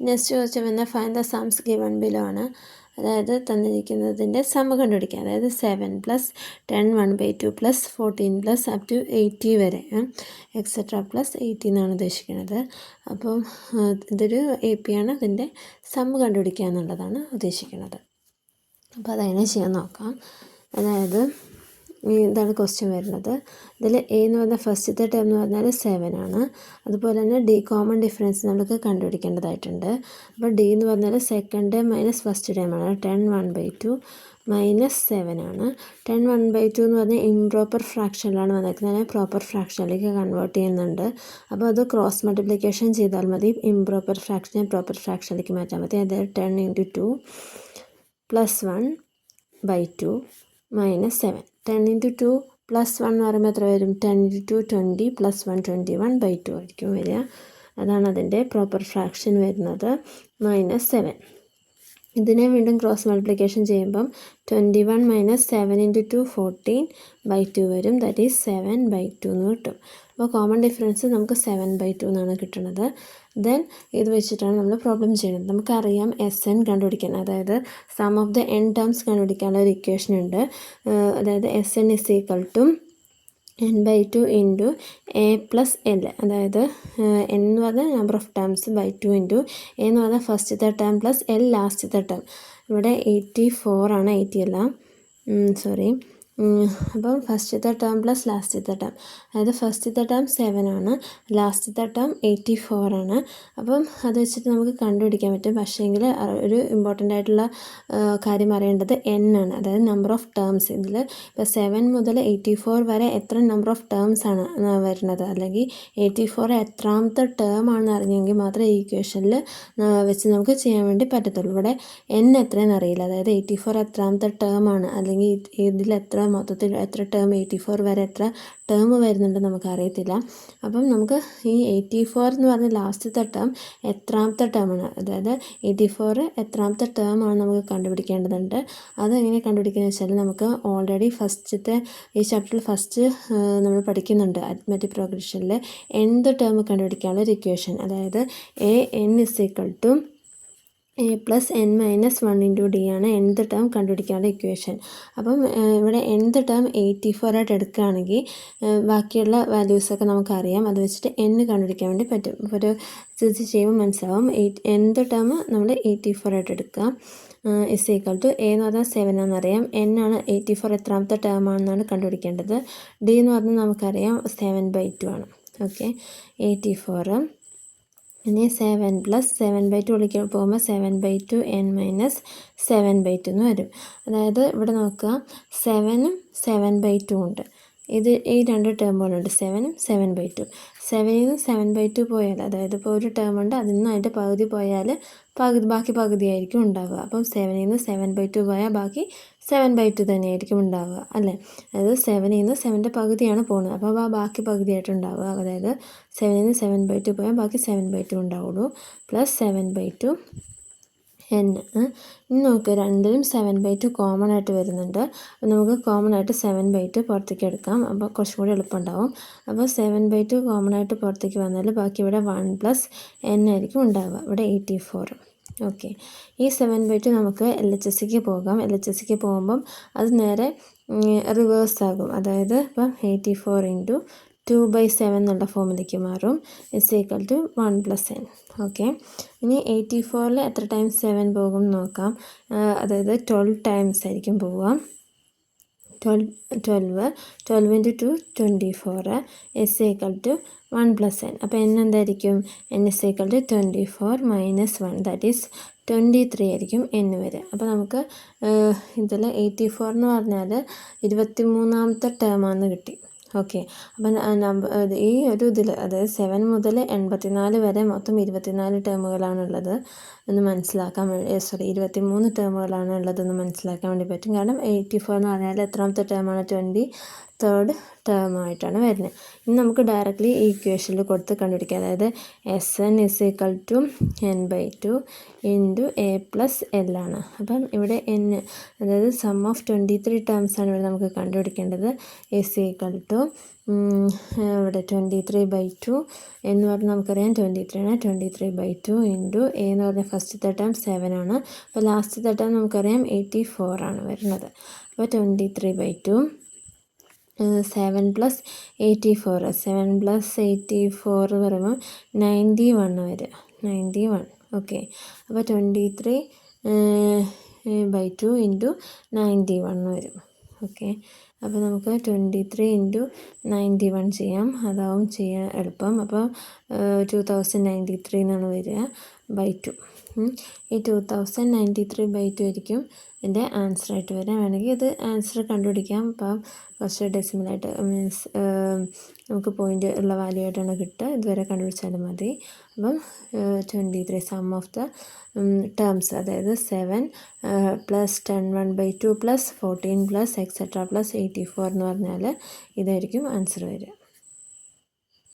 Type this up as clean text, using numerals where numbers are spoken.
Next question വന്ന find the സംസ് given below ആണ്. അതായത് തന്നിരിക്കുന്നതിൻ്റെ സം കണ്ടുപിടിക്കുക. അതായത് 7 + 10 1/2 + 14 + up to 80 വരെ എക്സെട്ര + 80 എന്നാണ് ഉദ്ദേശിക്കുന്നത്. അപ്പം ഇതൊരു AP ആണ്. അതിൻ്റെ സം കണ്ടുപിടിക്കുക എന്നുള്ളതാണ് ഉദ്ദേശിക്കുന്നത്. അപ്പോൾ അതെങ്ങനെ ചെയ്യാൻ നോക്കാം. അതായത് ഇതാണ് ക്വസ്റ്റ്യൻ വരുന്നത്. ഇതിൽ എ എന്ന് പറഞ്ഞാൽ ഫസ്റ്റത്തെ ടേം എന്ന് പറഞ്ഞാൽ 7 ആണ്. അതുപോലെ തന്നെ ഡി കോമൺ ഡിഫറൻസ് നമുക്ക് കണ്ടുപിടിക്കേണ്ടതായിട്ടുണ്ട്. അപ്പോൾ ഡി എന്ന് പറഞ്ഞാൽ second term minus first term ആണ്. 10 1/2 - 7 ആണ്. 10 1/2 എന്ന് പറഞ്ഞാൽ ഇംപ്രോപ്പർ ഫ്രാക്ഷനിലാണ് വന്നിരിക്കുന്നത്. പ്രോപ്പർ ഫ്രാക്ഷനിലേക്ക് കൺവേർട്ട് ചെയ്യുന്നുണ്ട്. അപ്പോൾ അത് ക്രോസ് മൾട്ടിപ്ലിക്കേഷൻ ചെയ്താൽ മതി. ഇംപ്രോപ്പർ ഫ്രാക്ഷനെ പ്രോപ്പർ ഫ്രാക്ഷനിലേക്ക് മാറ്റാൻ മതി. അതായത് 10 × 2 + 1/2 - 7. 10 × 2 + 1 എന്ന് പറയുമ്പോൾ എത്ര വരും? 10 × 2 20 + 1 21/2 ആയിരിക്കും വരിക. അതാണ് അതിൻ്റെ പ്രോപ്പർ ഫ്രാക്ഷൻ വരുന്നത്. -7. ഇതിനെ വീണ്ടും ക്രോസ് മൾട്ടിപ്ലിക്കേഷൻ ചെയ്യുമ്പം 21 - 7 × 2 14/2 വരും. ദാറ്റ് ഈസ് 7/2 എന്ന് കിട്ടും. അപ്പോൾ കോമൺ ഡിഫറൻസ് നമുക്ക് 7/2 എന്നാണ് കിട്ടുന്നത്. ദെൻ ഇത് വെച്ചിട്ടാണ് നമ്മൾ പ്രോബ്ലം ചെയ്യുന്നത്. നമുക്കറിയാം SN കണ്ടുപിടിക്കാൻ, അതായത് sum of the n terms കണ്ടുപിടിക്കാനുള്ള ഒരു ഇക്വേഷൻ ഉണ്ട്. അതായത് SN = n/2 × a + l. അതായത് n എന്ന് പറഞ്ഞാൽ നമ്പർ ഓഫ് ടേംസ് /2 × a എന്ന് പറഞ്ഞാൽ ഫസ്റ്റത്തെ ടേം + l ലാസ്റ്റത്തെ ടേം. ഇവിടെ 84 ആണ്, 80 അല്ല, സോറി. അപ്പം ഫസ്റ്റത്തെ ടേം + ലാസ്റ്റത്തെ ടേം, അതായത് ഫസ്റ്റത്തെ ടേം 7 ആണ്, ലാസ്റ്റത്തെ ടേം 84 ആണ്. അപ്പം അത് വെച്ചിട്ട് നമുക്ക് കണ്ടുപിടിക്കാൻ പറ്റും. പക്ഷേങ്കിൽ ഒരു ഇമ്പോർട്ടൻ്റ് ആയിട്ടുള്ള കാര്യം അറിയേണ്ടത് n ആണ്, അതായത് നമ്പർ ഓഫ് ടേംസ്. ഇതിൽ ഇപ്പോൾ 7 മുതൽ 84 വരെ എത്ര നമ്പർ ഓഫ് ടേംസ് ആണ് വരുന്നത്, അല്ലെങ്കിൽ 84 എത്രാമത്തെ ടേം ആണെന്ന് അറിഞ്ഞെങ്കിൽ മാത്രമേ ഈ ഇക്വേഷനിൽ വെച്ച് നമുക്ക് ചെയ്യാൻ വേണ്ടി പറ്റത്തുള്ളൂ. ഇവിടെ n എത്രയെന്ന് അറിയില്ല, അതായത് 84 എത്രാമത്തെ ടേം ആണ്, അല്ലെങ്കിൽ ഇതിൽ മൊത്തത്തിൽ എത്ര ടേം 84 വരെ എത്ര ടേം വരുന്നുണ്ട് നമുക്ക് അറിയത്തില്ല. അപ്പം നമുക്ക് ഈ 84 എന്ന് പറഞ്ഞ ലാസ്റ്റത്തെ ടേം എത്രാമത്തെ ടേമാണ്, അതായത് 84 എത്രാമത്തെ ടേം ആണ് നമുക്ക് കണ്ടുപിടിക്കേണ്ടതുണ്ട്. അതെങ്ങനെ കണ്ടുപിടിക്കുന്നത് വെച്ചാൽ നമുക്ക് ഓൾറെഡി ഫസ്റ്റത്തെ ഈ ചാപ്റ്ററിൽ ഫസ്റ്റ് നമ്മൾ പഠിക്കുന്നുണ്ട് അരിത്മെറ്റിക് പ്രോഗ്രഷനിൽ nth ടേം കണ്ടുപിടിക്കാനുള്ള ഒരു ഇക്വേഷൻ. അതായത് an = a + n - 1 × d ആണ് nth ടേം കണ്ടുപിടിക്കാനുള്ള ഇക്വേഷൻ. അപ്പം ഇവിടെ nth ടേം 84 ആയിട്ട് എടുക്കുകയാണെങ്കിൽ ബാക്കിയുള്ള വാല്യൂസൊക്കെ നമുക്കറിയാം. അത് വെച്ചിട്ട് n കണ്ടുപിടിക്കാൻ വേണ്ടി പറ്റും. ഇപ്പോൾ ഒരു ഇത് ചെയ്യുമ്പോൾ മനസ്സിലാവും. nth ടേം നമ്മൾ 84 ആയിട്ട് എടുക്കുക. = a എന്ന് പറഞ്ഞാൽ 7 ആണെന്നറിയാം. n ആണ് 84 എത്രാമത്തെ ടേം ആണെന്നാണ് കണ്ടുപിടിക്കേണ്ടത്. d എന്ന് പറഞ്ഞാൽ നമുക്കറിയാം 7/2 ആണ്. ഓക്കെ, 84. ഇനി 7 + 7/2 വിളിക്കാൻ പോകുമ്പോൾ 7/2 n - 7/2 എന്ന് വരും. അതായത് ഇവിടെ നോക്കുക, 7ഉം 7/2 ഉണ്ട്. ഈ രണ്ട് ടേമുകളുണ്ട്, 7ഉം 7/2. 7ൽ നിന്ന് 7/2 പോയാൽ, അതായത് ഇപ്പോൾ ഒരു ടേം ഉണ്ട്, അതിൽ നിന്ന് അതിൻ്റെ പകുതി പോയാൽ ബാക്കി പകുതിയായിരിക്കും ഉണ്ടാവുക. അപ്പം 7ൽ നിന്ന് 7/2 പോയാൽ ബാക്കി 7/2 തന്നെയായിരിക്കും ഉണ്ടാവുക, അല്ലേ? അതായത് 7ൽ നിന്ന് 7ൻ്റെ പകുതിയാണ് പോകുന്നത്, അപ്പോൾ ബാക്കി പകുതിയായിട്ട് ഉണ്ടാവുക. അതായത് 7ൽ നിന്ന് 7/2 പോയാൽ ബാക്കി 7/2 ഉണ്ടാവുള്ളൂ. +7/2 n. ഇനി നമുക്ക് രണ്ടിലും 7/2 കോമൺ ആയിട്ട് വരുന്നുണ്ട്. അപ്പോൾ നമുക്ക് കോമൺ ആയിട്ട് 7/2 പുറത്തേക്ക് എടുക്കാം. അപ്പോൾ കുറച്ചും കൂടി എളുപ്പമുണ്ടാവും. അപ്പോൾ 7/2 കോമൺ ആയിട്ട് പുറത്തേക്ക് വന്നാൽ ബാക്കി ഇവിടെ 1 + n ആയിരിക്കും ഉണ്ടാവുക. ഇവിടെ 84. ഓക്കെ, ഈ 7/2 നമുക്ക് LHSക്ക് പോകാം. LHSക്ക് പോകുമ്പം അത് നേരെ റിവേഴ്സ് ആകും. അതായത് ഇപ്പം 84 × 2/7 എന്നുള്ള ഫോമിലേക്ക് മാറും. = 1 + n. ഓക്കെ, ഇനി 84ൽ എത്ര ടൈംസ് 7 പോകും നോക്കാം. അതായത് 12 ടൈംസ് ആയിരിക്കും പോവുക. 12 × 2 24 = 1 + n. അപ്പോൾ n എന്തായിരിക്കും? n = 24 - 1, ദാറ്റ് ഈസ് 23 ആയിരിക്കും n വരെ. അപ്പോൾ നമുക്ക് ഇതിൽ 84 എന്ന് പറഞ്ഞാൽ 23ാമത്തെ ടേമാണെന്ന് കിട്ടി. ഓക്കെ, അപ്പം ഈ ഒരു ഇതിൽ, അതായത് 7 മുതൽ 84 വരെ മൊത്തം 24 ടേമുകളാണുള്ളത് എന്ന് മനസ്സിലാക്കാൻ വേണ്ടി, 23 ടേമുകളാണ് ഉള്ളതെന്ന് മനസ്സിലാക്കാൻ വേണ്ടി പറ്റും. കാരണം 84 എന്ന് പറഞ്ഞാൽ എത്രാമത്തെ ടേമാണ്? തേർഡ് ടേമായിട്ടാണ് വരുന്നത്. ഇനി നമുക്ക് ഡയറക്റ്റ്ലി ഈ ഇക്വേഷനിൽ കൊടുത്ത് കണ്ടുപിടിക്കാം. അതായത് Sn = n/2 into a plus L ആണ്. അപ്പം ഇവിടെ n, അതായത് സം ഓഫ് 23 ടേംസാണ് ഇവിടെ നമുക്ക് കണ്ടുപിടിക്കേണ്ടത്. ഇവിടെ 23/2 എന്ന് പറഞ്ഞാൽ നമുക്കറിയാം 23 ആണ്. 23/2 ഇൻറ്റു എ എന്ന് പറഞ്ഞാൽ ഫസ്റ്റത്തെ ടേം 7 ആണ്. അപ്പോൾ ലാസ്റ്റത്തെ ടേം നമുക്കറിയാം 84 ആണ് വരുന്നത്. അപ്പോൾ 23/2 7 + 84, 7 + 84 പറയുമ്പോൾ 91 വരിക. 91. ഓക്കെ. അപ്പോൾ 23/2 ഇൻറ്റു 91 വരും. ഓക്കെ. അപ്പോൾ നമുക്ക് 23 ഇൻറ്റു 91 ചെയ്യാം. അതാവും ചെയ്യാൻ എളുപ്പം. അപ്പോൾ 2093 എന്നാണ് വരിക /2. ഈ 2093/2 ആയിരിക്കും ഇതിൻ്റെ ആൻസറായിട്ട് വരാൻ. വേണമെങ്കിൽ ഇത് ആൻസർ കണ്ടുപിടിക്കാം. അപ്പം കുറച്ച് ഡെസിമലായിട്ട് മീൻസ് നമുക്ക് പോയിൻ്റ് ഉള്ള വാല്യൂ ആയിട്ടാണ് കിട്ടുക. ഇതുവരെ കണ്ടുപിടിച്ചാലും മതി. അപ്പം 23 സം ഓഫ് ദ ടേംസ്, അതായത് 7 + 10 1/2 + 14 + etc. + 84 എന്ന് പറഞ്ഞാൽ ഇതായിരിക്കും ആൻസർ വരിക.